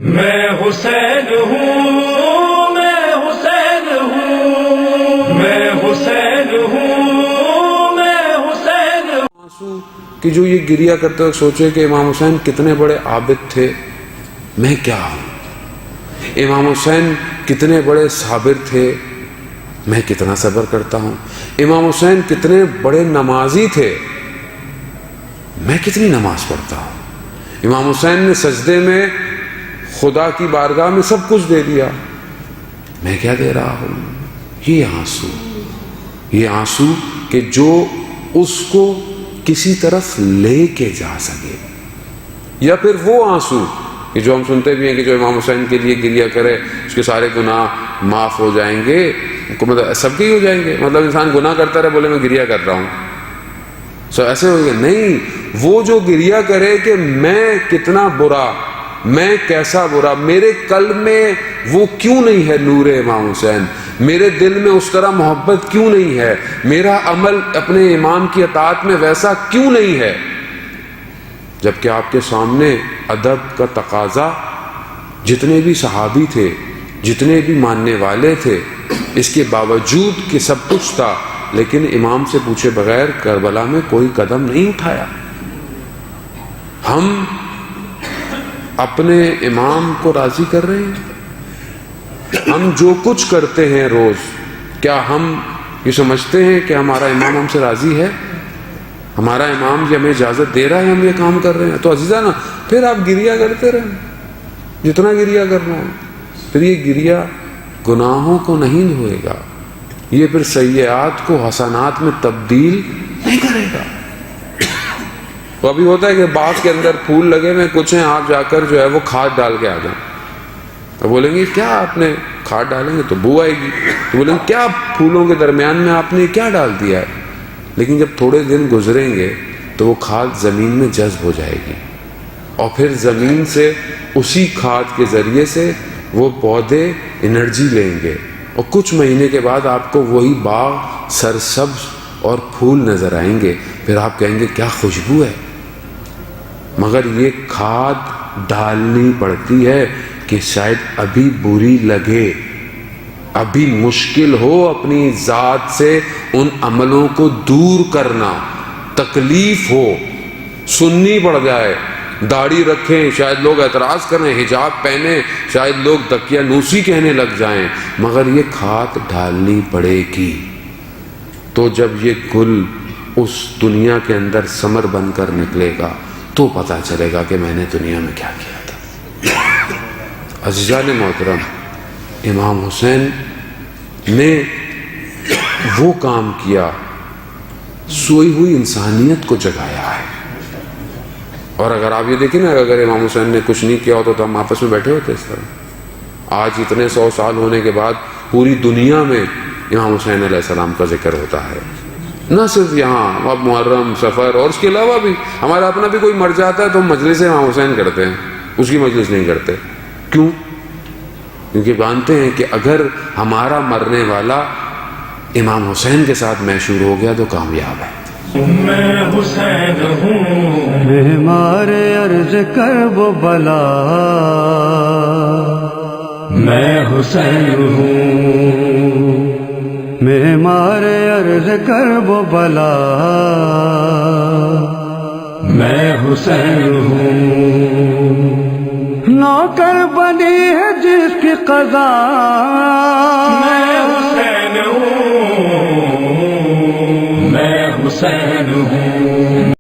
میں حسین ہوں، میں حسین ہوں، میں حسین ہوں، میں حسین ہوں۔ آنسو کہ جو یہ گریا کرتے وقت سوچے کہ امام حسین کتنے بڑے عابد تھے، میں کیا ہوں؟ امام حسین کتنے بڑے صابر تھے، میں کتنا صبر کرتا ہوں؟ امام حسین کتنے بڑے نمازی تھے، میں کتنی نماز پڑھتا ہوں؟ امام حسین نے سجدے میں خدا کی بارگاہ میں سب کچھ دے دیا، میں کیا دے رہا ہوں؟ یہ آنسو کہ جو اس کو کسی طرف لے کے جا سکے، یا پھر وہ آنسو کہ جو ہم سنتے بھی ہیں کہ جو امام حسین کے لیے گریا کرے اس کے سارے گناہ معاف ہو جائیں گے، مطلب سب کے ہی ہو جائیں گے، مطلب انسان گناہ کرتا رہے بولے میں گریا کر رہا ہوں ایسے ہو گیا؟ نہیں، وہ جو گریا کرے کہ میں کتنا برا، میں کیسا برا، میرے قلب میں وہ کیوں نہیں ہے نور امام حسین، میرے دل میں اس طرح محبت کیوں نہیں ہے، میرا عمل اپنے امام کی اطاعت میں ویسا کیوں نہیں ہے، جبکہ آپ کے سامنے ادب کا تقاضا، جتنے بھی صحابی تھے، جتنے بھی ماننے والے تھے، اس کے باوجود کہ سب کچھ تھا، لیکن امام سے پوچھے بغیر کربلا میں کوئی قدم نہیں اٹھایا۔ ہم اپنے امام کو راضی کر رہے ہیں؟ ہم جو کچھ کرتے ہیں روز، کیا ہم یہ سمجھتے ہیں کہ ہمارا امام ہم سے راضی ہے؟ ہمارا امام یہ ہمیں اجازت دے رہا ہے ہم یہ کام کر رہے ہیں؟ تو عزیزانا پھر آپ گریا کرتے رہیں، جتنا گریا کرنا ہے، پھر یہ گریا گناہوں کو نہیں دھوئے گا، یہ پھر سیئات کو حسنات میں تبدیل نہیں کرے گا۔ تو ابھی ہوتا ہے کہ باغ کے اندر پھول لگے ہوئے کچھ ہیں، آپ جا کر جو ہے وہ کھاد ڈال کے آ جائیں، تو بولیں گے کیا آپ نے کھاد ڈالیں گے تو بو آئے گی، تو بولیں گے کیا پھولوں کے درمیان میں آپ نے کیا ڈال دیا ہے؟ لیکن جب تھوڑے دن گزریں گے تو وہ کھاد زمین میں جذب ہو جائے گی، اور پھر زمین سے اسی کھاد کے ذریعے سے وہ پودے انرجی لیں گے، اور کچھ مہینے کے بعد آپ کو وہی باغ سرسبز اور پھول نظر آئیں گے، پھر آپ کہیں گے کیا خوشبو ہے۔ مگر یہ کھاد ڈالنی پڑتی ہے کہ شاید ابھی بری لگے، ابھی مشکل ہو اپنی ذات سے ان عملوں کو دور کرنا، تکلیف ہو، سننی پڑ جائے، داڑھی رکھیں شاید لوگ اعتراض کریں، حجاب پہنیں شاید لوگ دقیانوسی کہنے لگ جائیں، مگر یہ کھاد ڈالنی پڑے گی۔ تو جب یہ گل اس دنیا کے اندر ثمر بن کر نکلے گا تو پتہ چلے گا کہ میں نے دنیا میں کیا کیا تھا۔ عزیزان محترم، امام حسین نے وہ کام کیا، سوئی ہوئی انسانیت کو جگایا ہے۔ اور اگر آپ یہ دیکھیں نا، اگر امام حسین نے کچھ نہیں کیا ہوتا تو ہم آپس میں بیٹھے ہوتے اس طرح؟ آج اتنے 100 سال ہونے کے بعد پوری دنیا میں امام حسین علیہ السلام کا ذکر ہوتا ہے، نہ صرف یہاں، اب محرم، سفر، اور اس کے علاوہ بھی ہمارا اپنا بھی کوئی مر جاتا ہے تو ہم مجلس امام حسین کرتے ہیں، اس کی مجلس نہیں کرتے۔ کیوں؟ کیونکہ جانتے ہیں کہ اگر ہمارا مرنے والا امام حسین کے ساتھ محشور ہو گیا تو کامیاب ہے۔ میں حسین ہوں، معمار عرض کرب و بلا، میں حسین ہوں، معمار عرض کرب و بلا، میں حسین ہوں، نوکر بنی ہے جس کی قضا، میں حسین ہوں، میں حسین ہوں۔